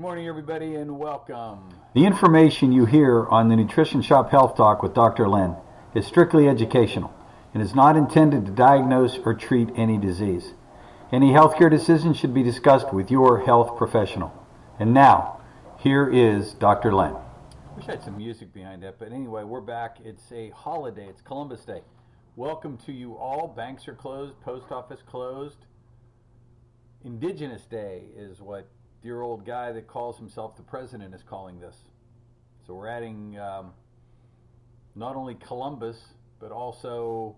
Good morning, everybody, and welcome. The information you hear on the Nutrition Shop Health Talk with Dr. Len is strictly educational and is not intended to diagnose or treat any disease. Any healthcare decision should be discussed with your health professional. And now, here is Dr. Len. Wish I had some music behind that, but anyway, we're back. It's a holiday. It's Columbus Day. Welcome to you all. Banks are closed, post office closed. Indigenous Day is what dear old guy that calls himself the president is calling this. So we're adding not only Columbus, but also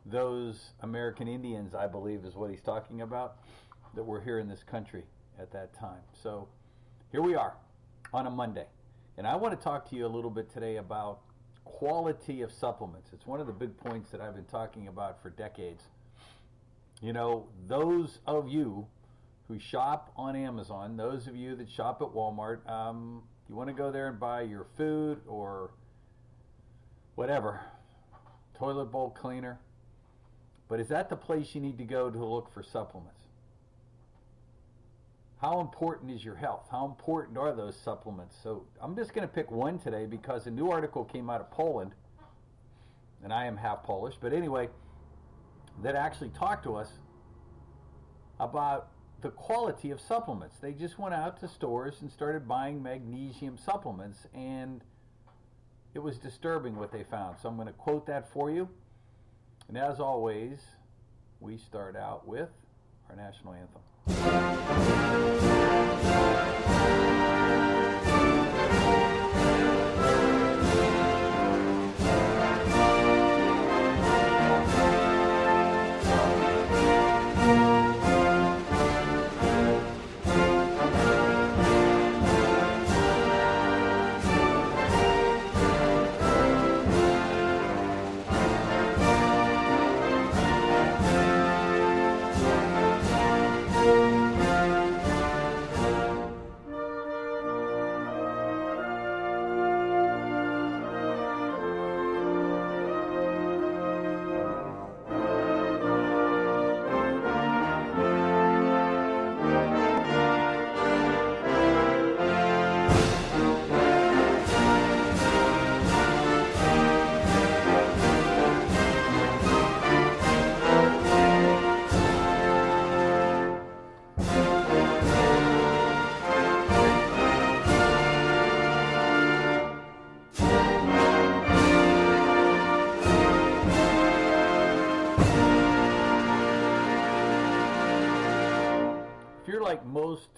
those American Indians, I believe is what he's talking about, that were here in this country at that time. So here we are on a Monday. And I want to talk to you a little bit today about quality of supplements. It's one of the big points that I've been talking about for decades. You know, those of you who shop on Amazon, those of you that shop at Walmart, you want to go there and buy your food or whatever, toilet bowl cleaner, but is that the place you need to go to look for supplements? How important is your health? How important are those supplements? So I'm just going to pick one today because a new article came out of Poland, and I am half Polish, but anyway, that actually talked to us about the quality of supplements. They just went out to stores and started buying magnesium supplements, and it was disturbing what they found. So I'm going to quote that for you. And as always, we start out with our national anthem. Like most,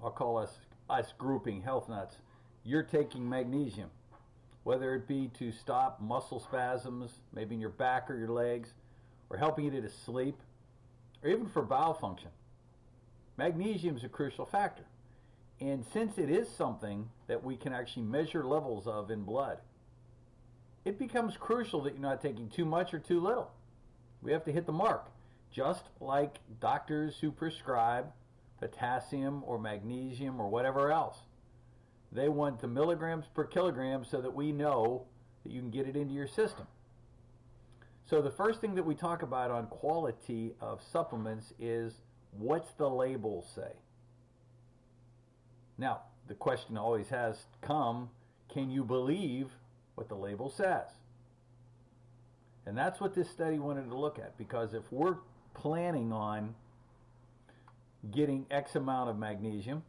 I'll call us grouping health nuts, you're taking magnesium, whether it be to stop muscle spasms, maybe in your back or your legs, or helping you to sleep, or even for bowel function. Magnesium is a crucial factor. And since it is something that we can actually measure levels of in blood, it becomes crucial that you're not taking too much or too little. We have to hit the mark. Just like doctors who prescribe potassium or magnesium or whatever else. They want the milligrams per kilogram so that we know that you can get it into your system. So the first thing that we talk about on quality of supplements is, what's the label say? Now, the question always has come, can you believe what the label says? And that's what this study wanted to look at, because if we're planning on getting X amount of magnesium,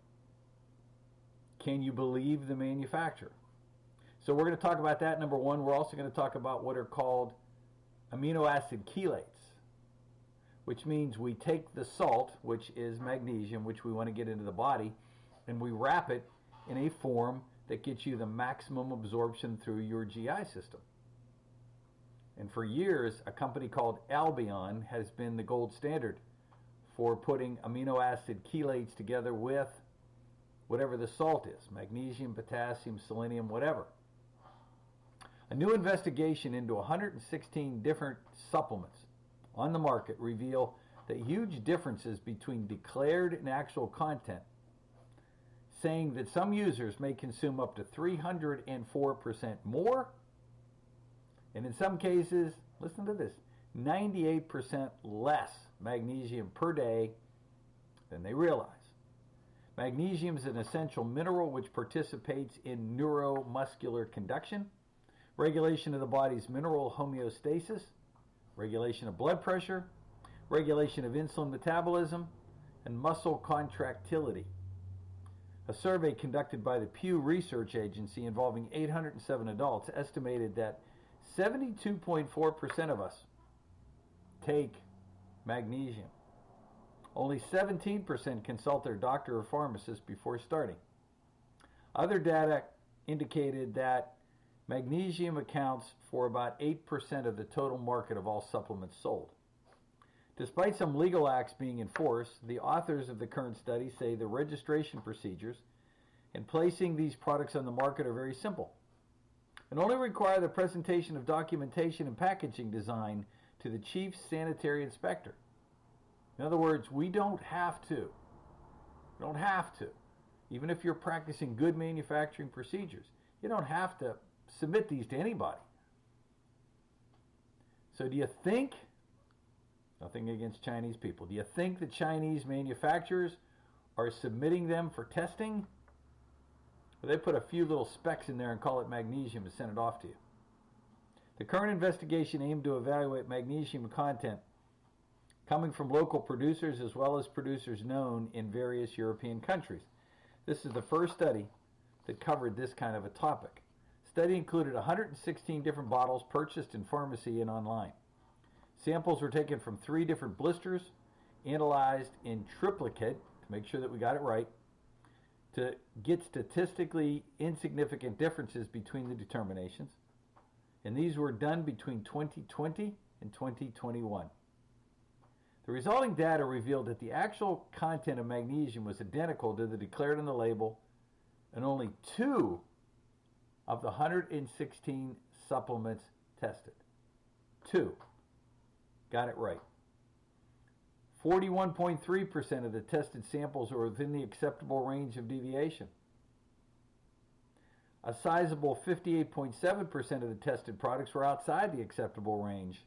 can you believe the manufacturer? So we're going to talk about that, number one. We're also going to talk about what are called amino acid chelates, which means we take the salt, which is magnesium, which we want to get into the body, and we wrap it in a form that gets you the maximum absorption through your GI system. And for years, a company called Albion has been the gold standard for putting amino acid chelates together with whatever the salt is, magnesium, potassium, selenium, whatever. A new investigation into 116 different supplements on the market reveal the huge differences between declared and actual content, saying that some users may consume up to 304% more, and in some cases, listen to this, 98% less magnesium per day than they realize. Magnesium is an essential mineral which participates in neuromuscular conduction, regulation of the body's mineral homeostasis, regulation of blood pressure, regulation of insulin metabolism, and muscle contractility. A survey conducted by the Pew Research Agency involving 807 adults estimated that 72.4% of us take magnesium. Only 17% consult their doctor or pharmacist before starting. Other data indicated that magnesium accounts for about 8% of the total market of all supplements sold. Despite some legal acts being enforced, the authors of the current study say the registration procedures and placing these products on the market are very simple and only require the presentation of documentation and packaging design to the chief sanitary inspector. In other words, we don't have to. You don't have to. Even if you're practicing good manufacturing procedures, you don't have to submit these to anybody. So do you think, nothing against Chinese people, do you think the Chinese manufacturers are submitting them for testing? Well, they put a few little specks in there and call it magnesium and send it off to you. The current investigation aimed to evaluate magnesium content coming from local producers as well as producers known in various European countries. This is the first study that covered this kind of a topic. The study included 116 different bottles purchased in pharmacy and online. Samples were taken from 3 different blisters, analyzed in triplicate to make sure that we got it right, to get statistically insignificant differences between the determinations. And these were done between 2020 and 2021. The resulting data revealed that the actual content of magnesium was identical to the declared on the label in only 2 of the 116 supplements tested. 2. Got it right. 41.3% of the tested samples were within the acceptable range of deviation. A sizable 58.7% of the tested products were outside the acceptable range.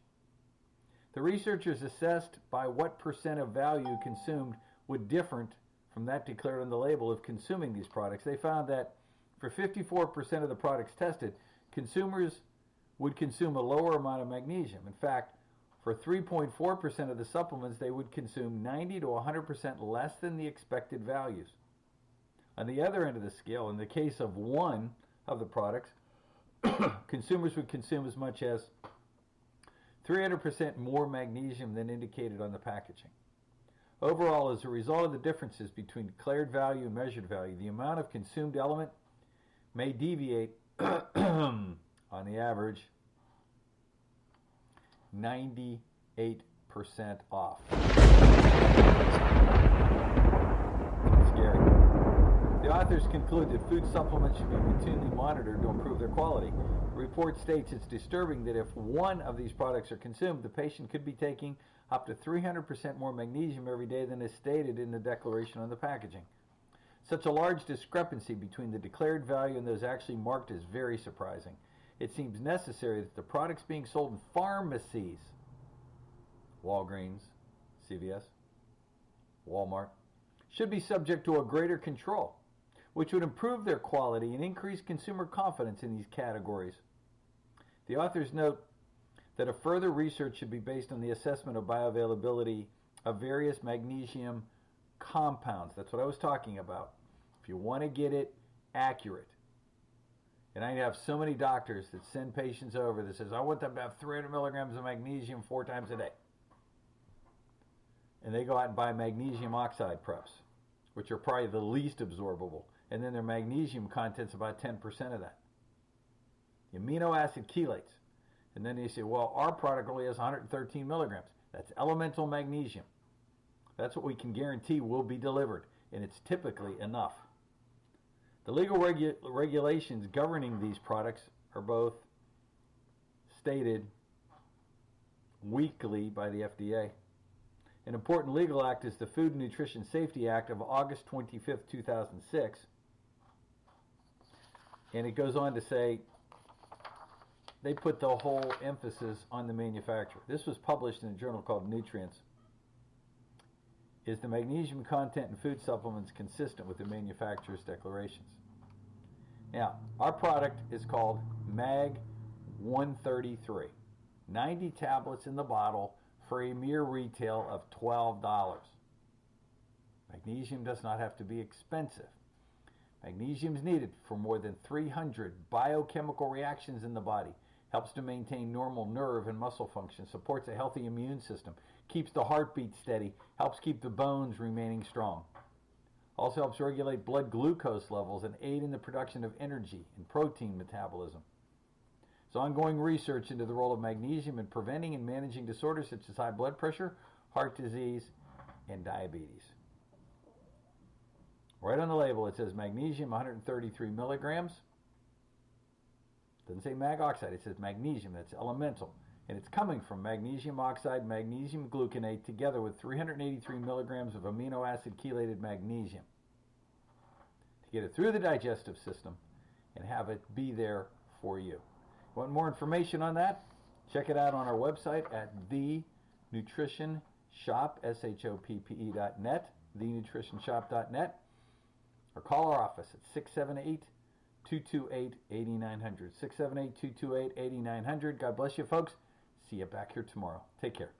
The researchers assessed by what percent of value consumed would differ from that declared on the label of consuming these products. They found that for 54% of the products tested, consumers would consume a lower amount of magnesium. In fact, for 3.4% of the supplements, they would consume 90 to 100% less than the expected values. On the other end of the scale, in the case of one of the products, consumers would consume as much as 300% more magnesium than indicated on the packaging. Overall, as a result of the differences between declared value and measured value, the amount of consumed element may deviate on the average 98% off. Scary. The authors conclude that food supplements should be routinely monitored to improve their quality. The report states it's disturbing that if one of these products are consumed, the patient could be taking up to 300% more magnesium every day than is stated in the declaration on the packaging. Such a large discrepancy between the declared value and those actually marked is very surprising. It seems necessary that the products being sold in pharmacies, Walgreens, CVS, Walmart, should be subject to a greater control, which would improve their quality and increase consumer confidence in these categories. The authors note that a further research should be based on the assessment of bioavailability of various magnesium compounds. That's what I was talking about. If you want to get it accurate. And I have so many doctors that send patients over that says, I want them to have 300 milligrams of magnesium 4 times a day. And they go out and buy magnesium oxide preps, which are probably the least absorbable. And then their magnesium content's about 10% of that. The amino acid chelates. And then they say, well, our product only has 113 milligrams. That's elemental magnesium. That's what we can guarantee will be delivered. And it's typically enough. The legal regulations governing these products are both stated weekly by the FDA. An important legal act is the Food and Nutrition Safety Act of August 25th, 2006. And it goes on to say they put the whole emphasis on the manufacturer. This was published in a journal called Nutrients. Is the magnesium content in food supplements consistent with the manufacturer's declarations? Now, our product is called Mag 133. 90 tablets in the bottle for a mere retail of $12. Magnesium does not have to be expensive. Magnesium is needed for more than 300 biochemical reactions in the body, helps to maintain normal nerve and muscle function, supports a healthy immune system, keeps the heartbeat steady, helps keep the bones remaining strong. Also helps regulate blood glucose levels and aid in the production of energy and protein metabolism. There's ongoing research into the role of magnesium in preventing and managing disorders such as high blood pressure, heart disease, and diabetes. Right on the label it says magnesium 133 milligrams. Doesn't say mag oxide, it says magnesium. That's elemental. And it's coming from magnesium oxide, magnesium gluconate, together with 383 milligrams of amino acid chelated magnesium to get it through the digestive system and have it be there for you. Want more information on that? Check it out on our website at thenutritionshop, SHOPPE.net, thenutritionshop.net, or call our office at 678-228-8900. 678-228-8900. God bless you, folks. See you back here tomorrow. Take care.